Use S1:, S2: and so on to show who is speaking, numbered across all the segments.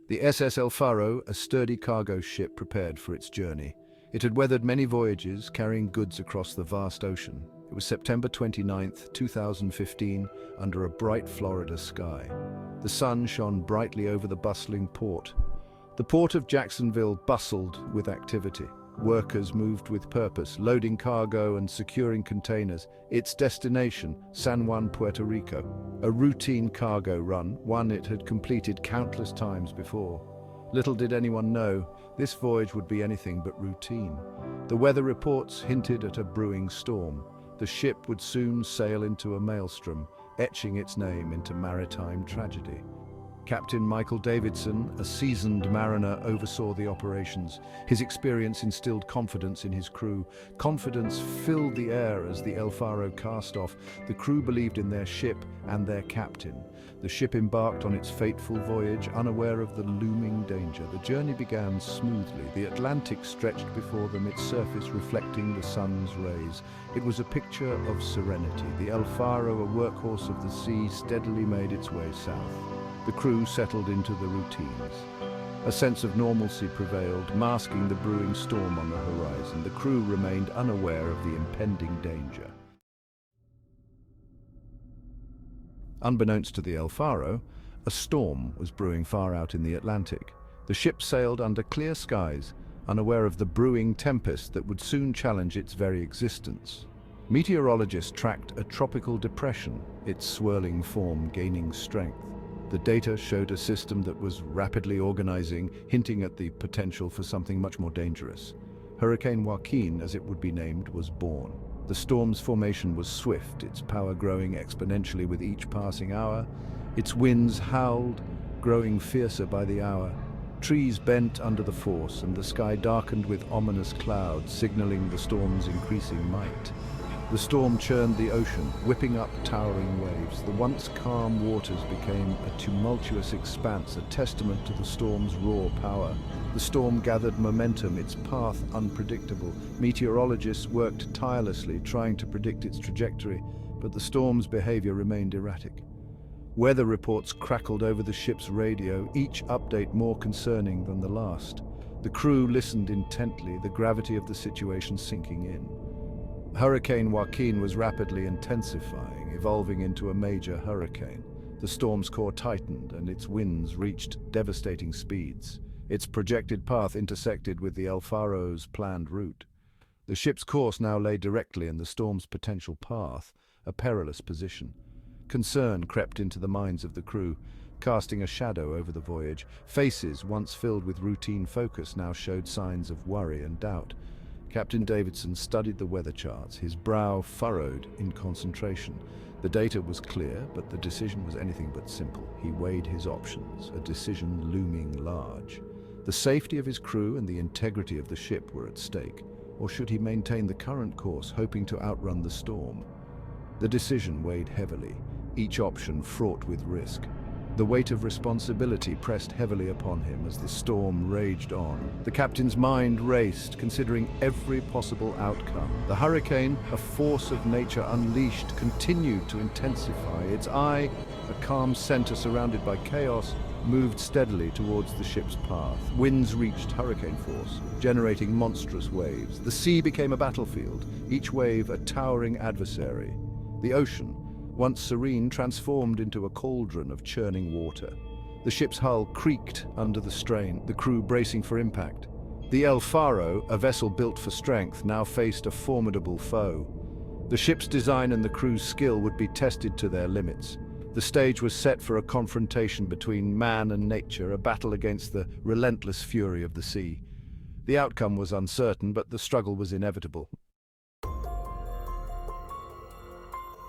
S1: The SS El Faro, a sturdy cargo ship, prepared for its journey. It had weathered many voyages, carrying goods across the vast ocean. It was September 29th, 2015, under a bright Florida sky. The sun shone brightly over the bustling port. The port of Jacksonville bustled with activity. Workers moved with purpose, loading cargo and securing containers. Its destination, San Juan, Puerto Rico. A routine cargo run, one it had completed countless times before. Little did anyone know, this voyage would be anything but routine. The weather reports hinted at a brewing storm. The ship would soon sail into a maelstrom, etching its name into maritime tragedy. Captain Michael Davidson, a seasoned mariner, oversaw the operations. His experience instilled confidence in his crew. Confidence filled the air as the El Faro cast off. The crew believed in their ship and their captain. The ship embarked on its fateful voyage, unaware of the looming danger. The journey began smoothly. The Atlantic stretched before them, its surface reflecting the sun's rays. It was a picture of serenity. The El Faro, a workhorse of the sea, steadily made its way south. The crew settled into the routines. A sense of normalcy prevailed, masking the brewing storm on the horizon. The crew remained unaware of the impending danger. Unbeknownst to the El Faro, a storm was brewing far out in the Atlantic. The ship sailed under clear skies, unaware of the brewing tempest that would soon challenge its very existence. Meteorologists tracked a tropical depression, its swirling form gaining strength. The data showed a system that was rapidly organizing, hinting at the potential for something much more dangerous. Hurricane Joaquin, as it would be named, was born. The storm's formation was swift, its power growing exponentially with each passing hour. Its winds howled, growing fiercer by the hour. Trees bent under the force, and the sky darkened with ominous clouds, signaling the storm's increasing might. The storm churned the ocean, whipping up towering waves. The once calm waters became a tumultuous expanse, a testament to the storm's raw power. The storm gathered momentum, its path unpredictable. Meteorologists worked tirelessly, trying to predict its trajectory, but the storm's behavior remained erratic. Weather reports crackled over the ship's radio, each update more concerning than the last. The crew listened intently, the gravity of the situation sinking in. Hurricane Joaquin was rapidly intensifying, evolving into a major hurricane. The storm's core tightened and its winds reached devastating speeds. Its projected path intersected with the El Faro's planned route. The ship's course now lay directly in the storm's potential path, a perilous position. Concern crept into the minds of the crew, casting a shadow over the voyage. Faces, once filled with routine focus, now showed signs of worry and doubt. Captain Davidson studied the weather charts, his brow furrowed in concentration. The data was clear, but the decision was anything but simple. He weighed his options, a decision looming large. The safety of his crew and the integrity of the ship were at stake. Or should he maintain the current course, hoping to outrun the storm? The decision weighed heavily, each option fraught with risk. The weight of responsibility pressed heavily upon him as the storm raged on. The captain's mind raced, considering every possible outcome. The hurricane, a force of nature unleashed, continued to intensify. Its eye, a calm center surrounded by chaos, moved steadily towards the ship's path. Winds reached hurricane force, generating monstrous waves. The sea became a battlefield, each wave a towering adversary. The ocean, once serene, transformed into a cauldron of churning water. The ship's hull creaked under the strain, the crew bracing for impact. The El Faro, a vessel built for strength, now faced a formidable foe. The ship's design and the crew's skill would be tested to their limits. The stage was set for a confrontation between man and nature, a battle against the relentless fury of the sea. The outcome was uncertain, but the struggle was inevitable.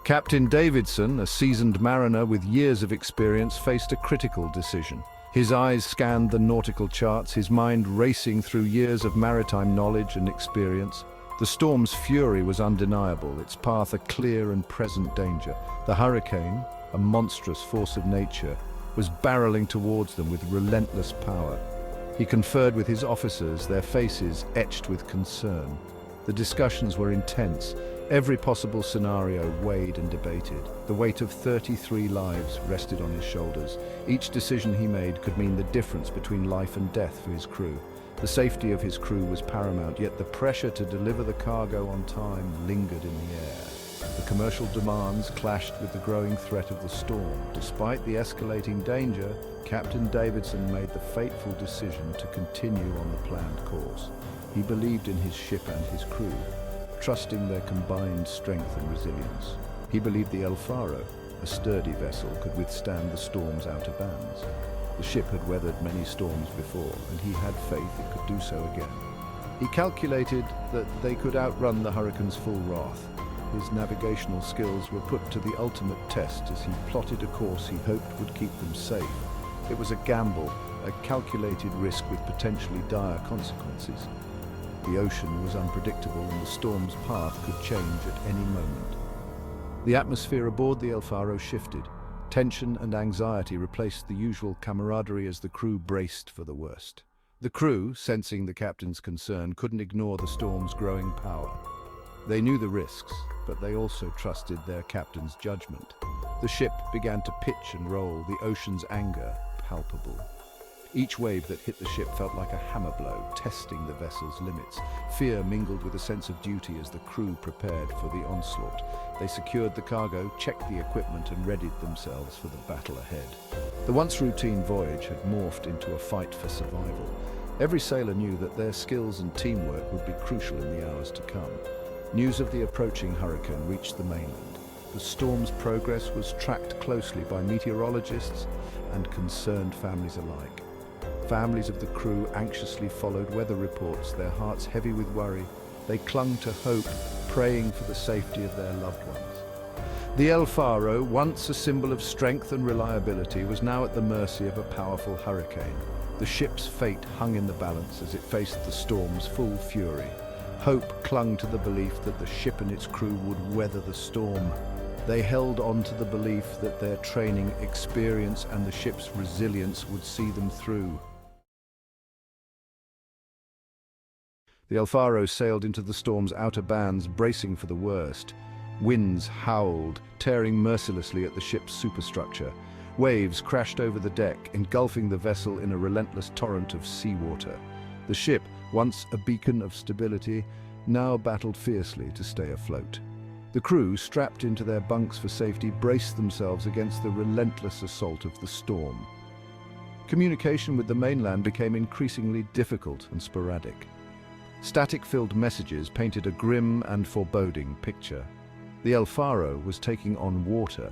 S1: Captain Davidson, a seasoned mariner with years of experience, faced a critical decision. His eyes scanned the nautical charts, his mind racing through years of maritime knowledge and experience. The storm's fury was undeniable, its path a clear and present danger. The hurricane, a monstrous force of nature, was barreling towards them with relentless power. He conferred with his officers, their faces etched with concern. The discussions were intense, Every possible scenario weighed and debated. The weight of 33 lives rested on his shoulders. Each decision he made could mean the difference between life and death for his crew. The safety of his crew was paramount, yet the pressure to deliver the cargo on time lingered in the air. The commercial demands clashed with the growing threat of the storm. Despite the escalating danger, Captain Davidson made the fateful decision to continue on the planned course. He believed in his ship and his crew, trusting their combined strength and resilience. He believed the El Faro, a sturdy vessel, could withstand the storm's outer bands. The ship had weathered many storms before, and he had faith it could do so again. He calculated that they could outrun the hurricane's full wrath. His navigational skills were put to the ultimate test as he plotted a course he hoped would keep them safe. It was a gamble, a calculated risk with potentially dire consequences. The ocean was unpredictable and the storm's path could change at any moment. The atmosphere aboard the El Faro shifted. Tension and anxiety replaced the usual camaraderie as the crew braced for the worst. The crew, sensing the captain's concern, couldn't ignore the storm's growing power. They knew the risks, but they also trusted their captain's judgment. The ship began to pitch and roll, the ocean's anger palpable. Each wave that hit the ship felt like a hammer blow, testing the vessel's limits. Fear mingled with a sense of duty as the crew prepared for the onslaught. They secured the cargo, checked the equipment, and readied themselves for the battle ahead. The once routine voyage had morphed into a fight for survival. Every sailor knew that their skills and teamwork would be crucial in the hours to come. News of the approaching hurricane reached the mainland. The storm's progress was tracked closely by meteorologists and concerned families alike. Families of the crew anxiously followed weather reports, their hearts heavy with worry. They clung to hope, praying for the safety of their loved ones. The El Faro, once a symbol of strength and reliability, was now at the mercy of a powerful hurricane. The ship's fate hung in the balance as it faced the storm's full fury. Hope clung to the belief that the ship and its crew would weather the storm. They held on to the belief that their training, experience, and the ship's resilience would see them through. The El Faro sailed into the storm's outer bands, bracing for the worst. Winds howled, tearing mercilessly at the ship's superstructure. Waves crashed over the deck, engulfing the vessel in a relentless torrent of seawater. The ship, once a beacon of stability, now battled fiercely to stay afloat. The crew, strapped into their bunks for safety, braced themselves against the relentless assault of the storm. Communication with the mainland became increasingly difficult and sporadic. Static-filled messages painted a grim and foreboding picture. The El Faro was taking on water,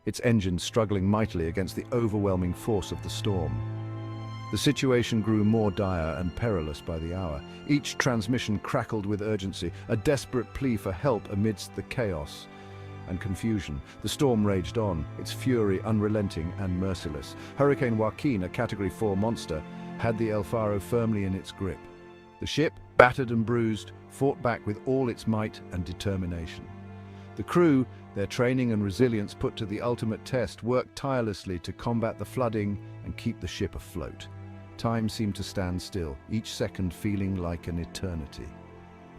S1: its engines struggling mightily against the overwhelming force of the storm. The situation grew more dire and perilous by the hour. Each transmission crackled with urgency, a desperate plea for help amidst the chaos and confusion. The storm raged on, its fury unrelenting and merciless. Hurricane Joaquin, a Category 4 monster, had the El Faro firmly in its grip. The ship, battered and bruised, fought back with all its might and determination. The crew, their training and resilience put to the ultimate test, worked tirelessly to combat the flooding and keep the ship afloat. Time seemed to stand still, each second feeling like an eternity.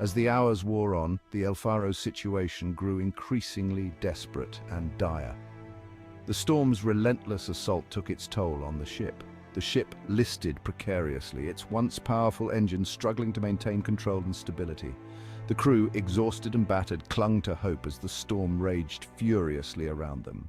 S1: As the hours wore on, the El Faro's situation grew increasingly desperate and dire. The storm's relentless assault took its toll on the ship. The ship listed precariously, its once powerful engines struggling to maintain control and stability. The crew, exhausted and battered, clung to hope as the storm raged furiously around them.